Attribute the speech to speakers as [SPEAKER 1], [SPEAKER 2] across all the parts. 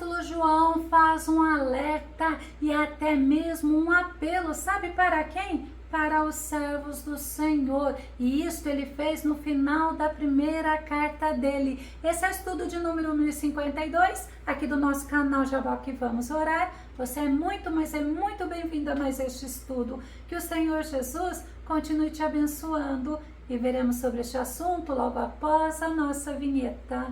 [SPEAKER 1] apóstolo João faz um alerta e até mesmo um apelo, sabe para quem? Para os servos do Senhor. E isso ele fez no final da primeira carta dele. Esse é o estudo de número 1052, aqui do nosso canal Jabó que Vamos Orar. Você é muito, mas é muito bem-vindo a mais este estudo. Que o Senhor Jesus continue te abençoando e veremos sobre este assunto logo após a nossa vinheta.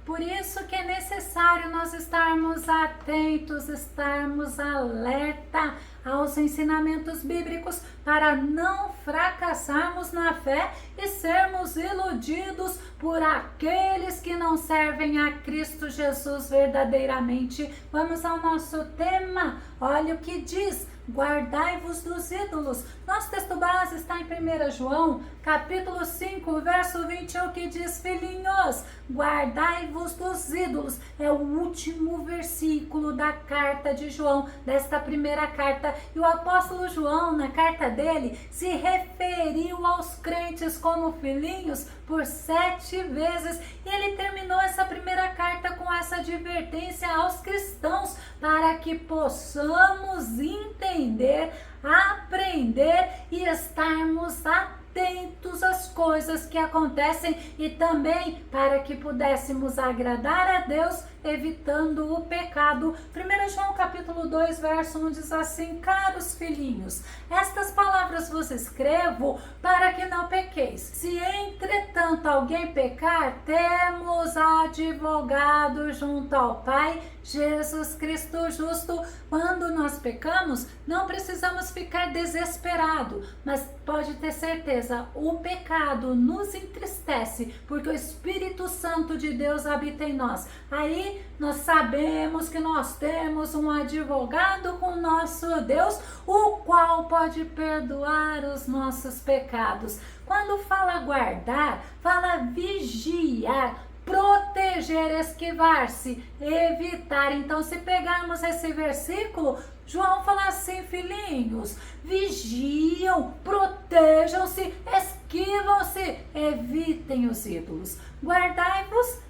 [SPEAKER 1] Por isso que é necessário nós estarmos atentos, estarmos alerta aos ensinamentos bíblicos para não fracassarmos na fé e sermos iludidos por aqueles que não servem a Cristo Jesus verdadeiramente. Vamos ao nosso tema. Olha o que diz: guardai-vos dos ídolos. Nosso texto base está em 1 João, capítulo 5, verso 21, que diz: filhinhos, guardai-vos dos ídolos. É o último versículo da carta de João, desta primeira carta. E o apóstolo João, na carta dele, se referiu aos crentes como filhinhos por 7 vezes. E ele terminou essa primeira carta com essa advertência aos cristãos, para que possamos entender, aprender e estarmos atentos às coisas que acontecem e também para que pudéssemos agradar a Deus, evitando o pecado. 1 João capítulo 2, verso 1 diz assim: caros filhinhos, estas palavras vos escrevo para que não pequeis. Se entretanto alguém pecar, temos advogado junto ao Pai, Jesus Cristo justo. Quando nós pecamos, não precisamos ficar desesperados, mas pode ter certeza, o pecado nos entristece, porque o Espírito Santo de Deus habita em nós. Aí nós sabemos que nós temos um advogado com nosso Deus, o qual pode perdoar os nossos pecados. Quando fala guardar, fala vigiar, proteger, esquivar-se, evitar. Então, se pegarmos esse versículo, João fala assim: filhinhos, vigiam, protejam-se, esquivam-se, evitem os ídolos. Guardai-vos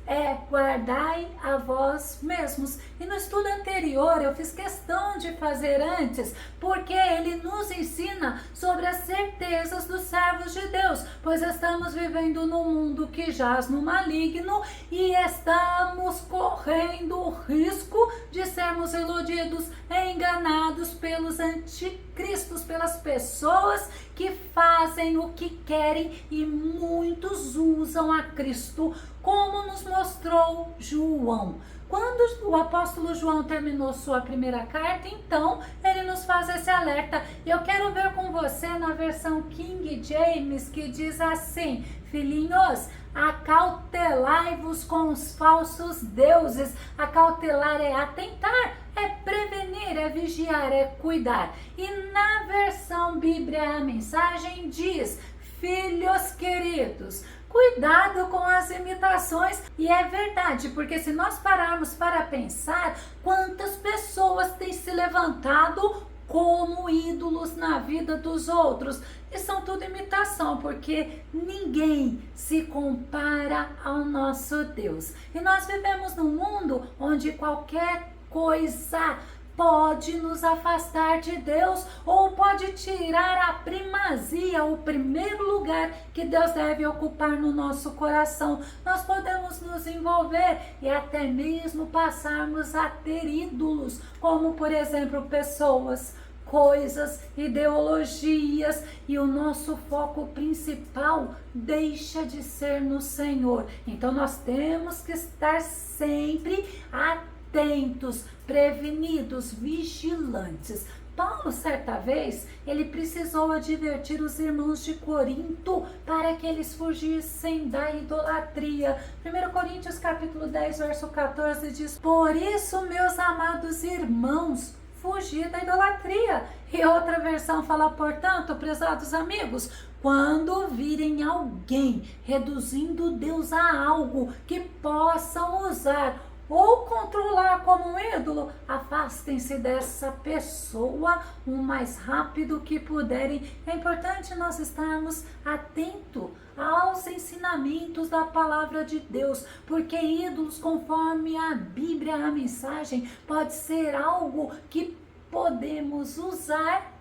[SPEAKER 1] guardai a vós mesmos. E no estudo anterior eu fiz questão de fazer antes, porque ele nos ensina sobre as certezas dos servos de Deus, pois estamos vivendo num mundo que jaz no maligno e estamos correndo o risco de sermos iludidos, enganados pelos anticristos, pelas pessoas que fazem o que querem, e muitos usam a Cristo, como nos mostrou João. Quando o apóstolo João terminou sua primeira carta, então ele nos faz esse alerta. Eu quero ver com você na versão King James, que diz assim: filhinhos, acautelai-vos com os falsos deuses. Acautelar é atentar, é prevenir, é vigiar, é cuidar. E na versão Bíblia a Mensagem diz: filhos queridos, cuidado com as imitações. E é verdade, porque se nós pararmos para pensar, quantas pessoas têm se levantado como ídolos na vida dos outros, e são tudo imitação, porque ninguém se compara ao nosso Deus. E nós vivemos num mundo onde qualquer coisa pode nos afastar de Deus, ou pode tirar a primazia, o primeiro lugar que Deus deve ocupar no nosso coração. Nós podemos nos envolver e até mesmo passarmos a ter ídolos, como por exemplo pessoas, coisas, ideologias, e o nosso foco principal deixa de ser no Senhor. Então nós temos que estar sempre atentos, prevenidos, vigilantes. Paulo, certa vez, ele precisou advertir os irmãos de Corinto para que eles fugissem da idolatria. 1 Coríntios capítulo 10, verso 14 diz: por isso, meus amados irmãos, fugir da idolatria. E outra versão fala: portanto, prezados amigos, quando virem alguém reduzindo Deus a algo que possam usar ou controlar como um ídolo, afastem-se dessa pessoa o mais rápido que puderem. É importante nós estarmos atentos aos ensinamentos da palavra de Deus, porque ídolos, conforme a Bíblia, a mensagem, pode ser algo que podemos usar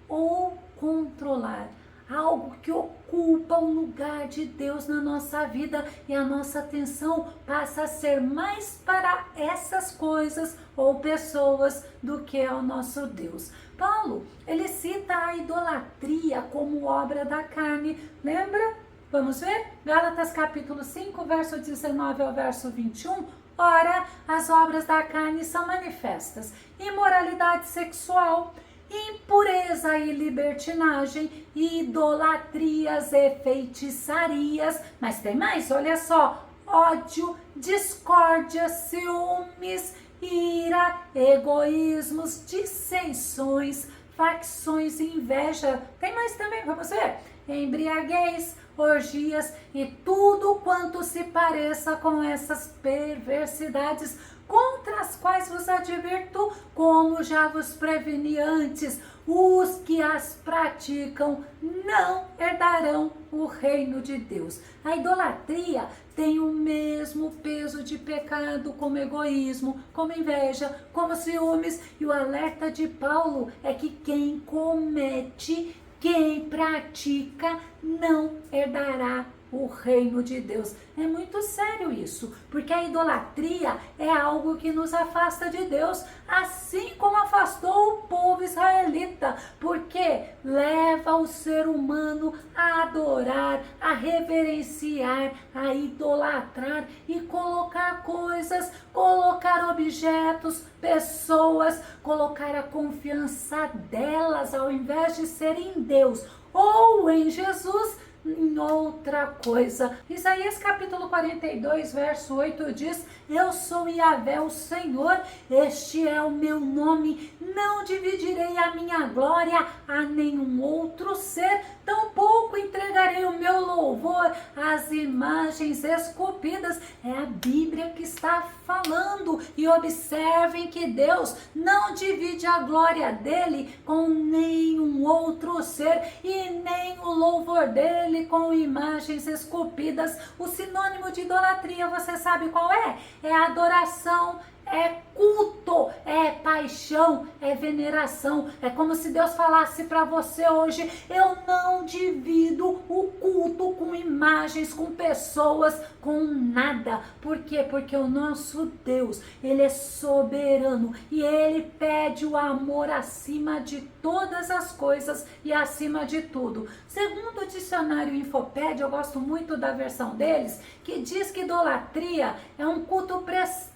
[SPEAKER 1] ou controlar. Algo que ocupa o lugar de Deus na nossa vida e a nossa atenção passa a ser mais para essas coisas ou pessoas do que ao nosso Deus. Paulo, ele cita a idolatria como obra da carne, lembra? Vamos ver? Gálatas capítulo 5, verso 19 ao verso 21. Ora, as obras da carne são manifestas: imoralidade sexual, impureza e libertinagem, idolatrias e feitiçarias. Mas tem mais, olha só: ódio, discórdia, ciúmes, ira, egoísmos, dissensões, facções e inveja. Tem mais também, vamos ver? Embriaguez, orgias e tudo quanto se pareça com essas perversidades, contra as quais vos advirto, como já vos preveni antes: os que as praticam não herdarão o reino de Deus. A idolatria tem o mesmo peso de pecado como egoísmo, como inveja, como ciúmes, e o alerta de Paulo é que quem comete, quem pratica, não herdará o reino de Deus. É muito sério isso, porque a idolatria é algo que nos afasta de Deus, assim como afastou o povo israelita, porque leva o ser humano a adorar, a reverenciar, a idolatrar e colocar coisas, colocar objetos, pessoas, colocar a confiança delas ao invés de ser em Deus ou em Jesus, em outra coisa. Isaías capítulo 42, verso 8 diz: eu sou Yahvé, o Senhor, este é o meu nome, não dividirei a minha glória a nenhum outro ser, tampouco entregarei o meu louvor às imagens esculpidas. É a Bíblia que está falando, e observem que Deus não divide a glória dele com nenhum outro ser, e nem o louvor dele com imagens esculpidas. O sinônimo de idolatria, você sabe qual é? É adoração, é culto, é paixão, é veneração. É como se Deus falasse para você hoje: eu não divido o culto com imagens, com pessoas, com nada. Por quê? Porque o nosso Deus, ele é soberano e ele pede o amor acima de todas as coisas e acima de tudo. Segundo o dicionário Infopédia, eu gosto muito da versão deles, que diz que idolatria é um culto prestado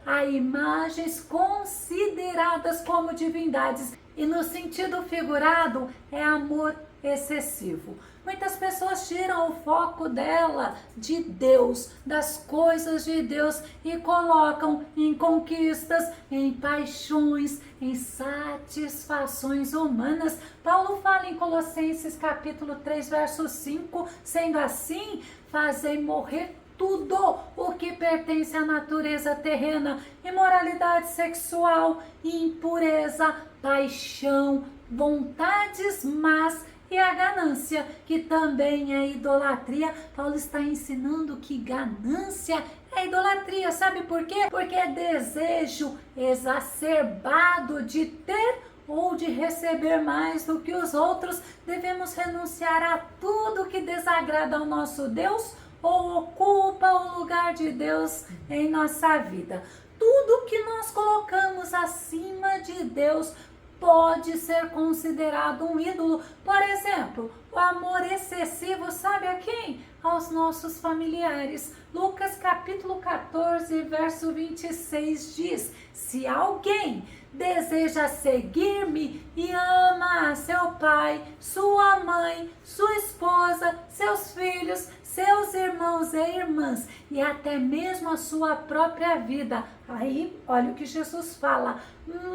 [SPEAKER 1] a imagens consideradas como divindades, e no sentido figurado é amor excessivo. Muitas pessoas tiram o foco dela de Deus, das coisas de Deus, e colocam em conquistas, em paixões, em satisfações humanas. Paulo fala em Colossenses capítulo 3, verso 5, sendo assim, fazei morrer tudo o que pertence à natureza terrena: imoralidade sexual, impureza, paixão, vontades más e a ganância, que também é idolatria. Paulo está ensinando que ganância é idolatria. Sabe por quê? Porque é desejo exacerbado de ter ou de receber mais do que os outros. Devemos renunciar a tudo que desagrada ao nosso Deus ou ocupa o lugar de Deus em nossa vida. Tudo que nós colocamos acima de Deus pode ser considerado um ídolo. Por exemplo, o amor excessivo, sabe a quem? Aos nossos familiares. Lucas capítulo 14, verso 26 diz: se alguém deseja seguir-me e ama a seu pai, sua mãe, sua esposa, seus filhos, seus irmãos e irmãs, e até mesmo a sua própria vida. Aí, olha o que Jesus fala: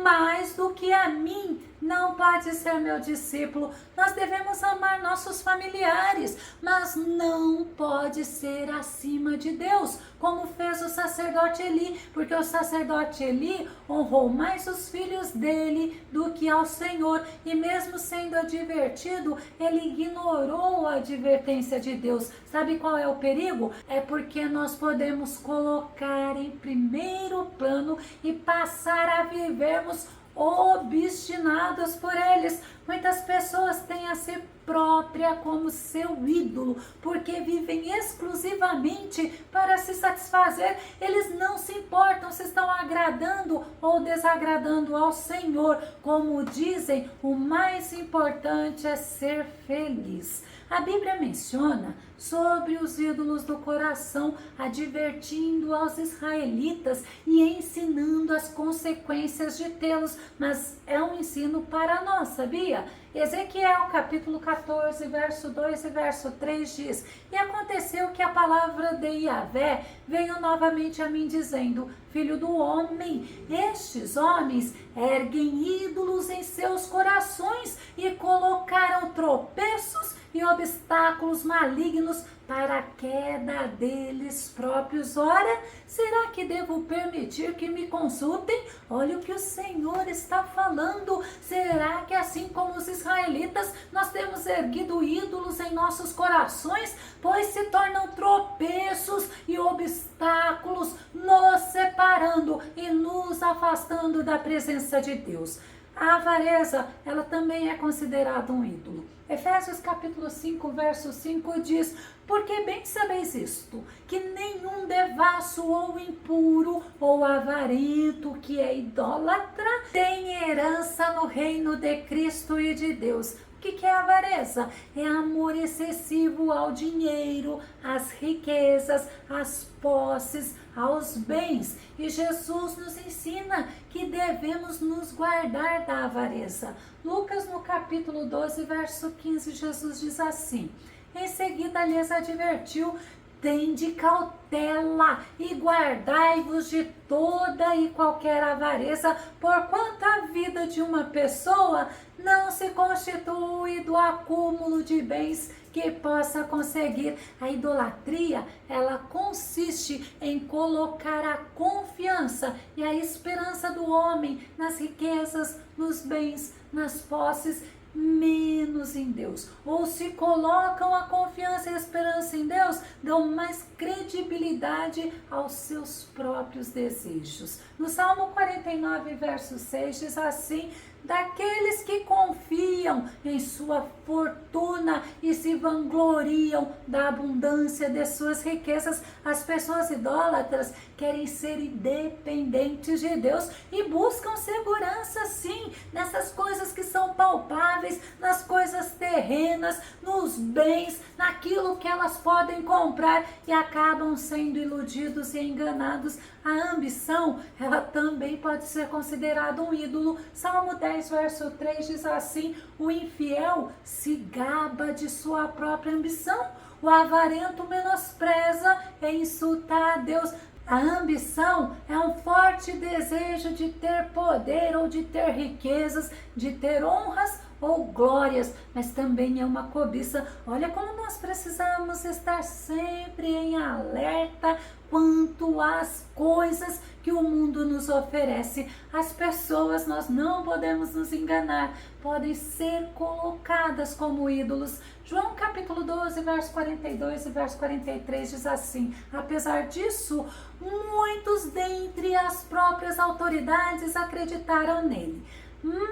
[SPEAKER 1] mais do que a mim, não pode ser meu discípulo. Nós devemos amar nossos familiares, mas não pode ser acima de Deus, como fez o sacerdote Eli, porque o sacerdote Eli honrou mais os filhos dele do que ao Senhor, e mesmo sendo advertido, ele ignorou a advertência de Deus. Sabe qual é o perigo? É porque nós podemos colocar em primeiro plano e passar a vivermos obstinados por eles. Muitas pessoas têm a si própria como seu ídolo, porque vivem exclusivamente para se satisfazer. Eles não se importam se estão agradando ou desagradando ao Senhor. Como dizem, o mais importante é ser feliz. A Bíblia menciona sobre os ídolos do coração, advertindo aos israelitas e ensinando as consequências de tê-los, mas é um ensino para nós, sabia? Ezequiel capítulo 14, verso 2 e verso 3 diz: E aconteceu que a palavra de Yahvé veio novamente a mim dizendo: Filho do homem, estes homens erguem ídolos em seus corações e colocaram tropeços e obstáculos malignos para a queda deles próprios. Ora, será que devo permitir que me consultem? Olha o que o Senhor está falando. Será que assim como os israelitas, nós temos erguido ídolos em nossos corações, pois se tornam tropeços e obstáculos, nos separando e nos afastando da presença de Deus? A avareza, ela também é considerada um ídolo. Efésios capítulo 5, verso 5 diz: Porque bem sabeis isto, que nenhum devasso ou impuro ou avarento que é idólatra tem herança no reino de Cristo e de Deus. O que é avareza? É amor excessivo ao dinheiro, às riquezas, às posses, aos bens. E Jesus nos ensina que devemos nos guardar da avareza. Lucas no capítulo 12, verso 15, Jesus diz assim: Em seguida lhes advertiu: Tende cautela e guardai-vos de toda e qualquer avareza, porquanto a vida de uma pessoa não se constitui do acúmulo de bens que possa conseguir. A idolatria, ela consiste em colocar a confiança e a esperança do homem nas riquezas, nos bens, nas posses, menos em Deus. Ou se colocam a confiança e a esperança em Deus, dão mais credibilidade aos seus próprios desejos. No Salmo 49, verso 6 diz assim: Daqueles que confiam em sua fortuna e se vangloriam da abundância de suas riquezas. As pessoas idólatras querem ser independentes de Deus e buscam segurança, sim, nessas coisas que são palpáveis, nas coisas terrenas, nos bens, naquilo que elas podem comprar, e acabam sendo iludidos e enganados. A ambição, ela também pode ser considerada um ídolo. Salmo 10, verso 3 diz assim: O infiel se gaba de sua própria ambição, o avarento menospreza e insulta a Deus. A ambição é um forte desejo de ter poder ou de ter riquezas, de ter honras ou glórias, mas também é uma cobiça. Olha como nós precisamos estar sempre em alerta quanto às coisas que o mundo nos oferece. As pessoas, nós não podemos nos enganar, podem ser colocadas como ídolos. João capítulo 12, verso 42 e verso 43 diz assim: Apesar disso, muitos dentre as próprias autoridades acreditaram nele,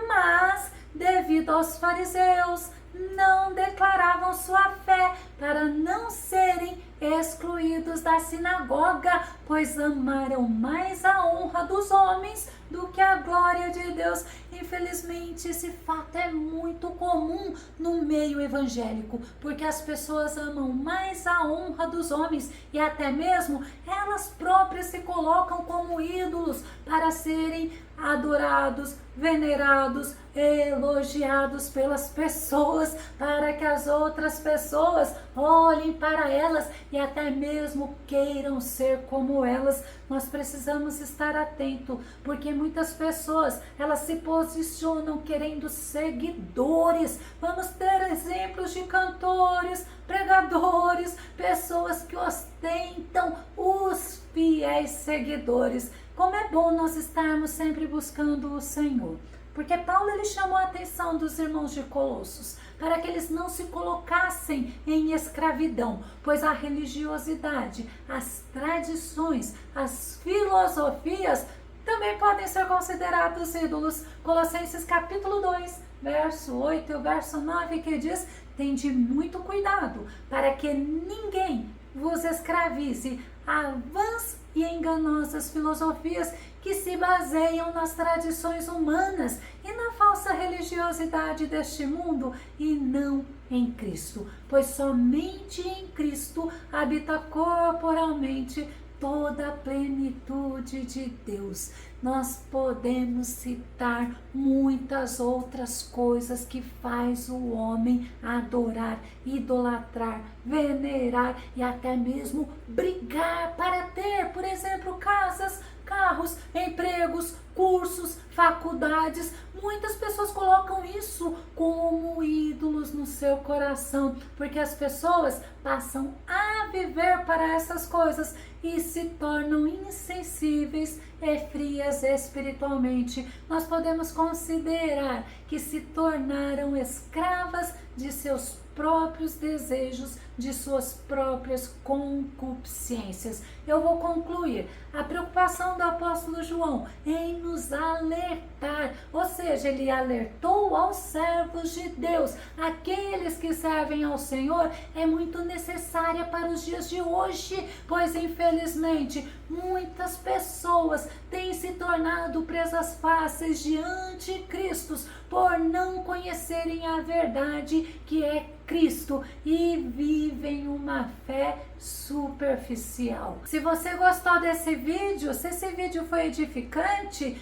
[SPEAKER 1] mas devido aos fariseus, não declaravam sua fé para não serem excluídos da sinagoga, pois amaram mais a honra dos homens do que a glória de Deus. Infelizmente, esse fato é muito comum no meio evangélico, porque as pessoas amam mais a honra dos homens e até mesmo elas próprias se colocam como ídolos para serem adorados, venerados, elogiados pelas pessoas, para que as outras pessoas olhem para elas e até mesmo queiram ser como elas. Nós precisamos estar atentos, porque muitas pessoas, elas se posicionam querendo seguidores. Vamos ter exemplos de cantores, pregadores, pessoas que ostentam os fiéis seguidores. Como é bom nós estarmos sempre buscando o Senhor. Porque Paulo ele chamou a atenção dos irmãos de Colossos para que eles não se colocassem em escravidão, pois a religiosidade, as tradições, as filosofias também podem ser considerados ídolos. Colossenses capítulo 2, verso 8 e o verso 9 que diz: tende muito cuidado para que ninguém vos escravize a vãs e enganosas filosofias que se baseiam nas tradições humanas e na falsa religiosidade deste mundo e não em Cristo, pois somente em Cristo habita corporalmente toda a plenitude de Deus. Nós podemos citar muitas outras coisas que faz o homem adorar, idolatrar, venerar e até mesmo brigar para ter, por exemplo, casas, carros, empregos, cursos, faculdades. Muitas pessoas colocam isso como ídolos no seu coração, porque as pessoas passam a viver para essas coisas e se tornam insensíveis e frias espiritualmente. Nós podemos considerar que se tornaram escravas de seus próprios desejos, de suas próprias concupiscências. Eu vou concluir. A preocupação do apóstolo João em nos alertar, ou seja, ele alertou aos servos de Deus, aqueles que servem ao Senhor, é muito necessária para os dias de hoje, pois infelizmente muitas pessoas têm se tornado presas fáceis de anticristos por não conhecerem a verdade que é Cristo e vivem uma fé superficial. Se você gostou desse vídeo, se esse vídeo foi edificante,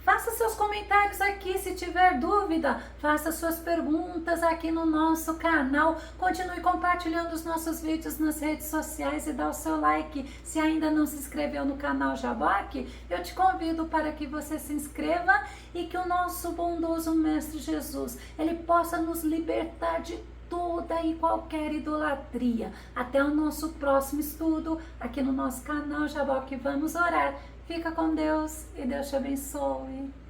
[SPEAKER 1] faça seus comentários aqui. Se tiver dúvida, faça suas perguntas aqui no nosso canal. Continue compartilhando os nossos vídeos nas redes sociais e dá o seu like. Se ainda não se inscreveu no canal Jaboque, eu te convido para que você se inscreva e que o nosso bondoso Mestre Jesus, ele possa nos libertar de toda e qualquer idolatria. Até o nosso próximo estudo aqui no nosso canal Jaboque. Vamos orar. Fica com Deus e Deus te abençoe.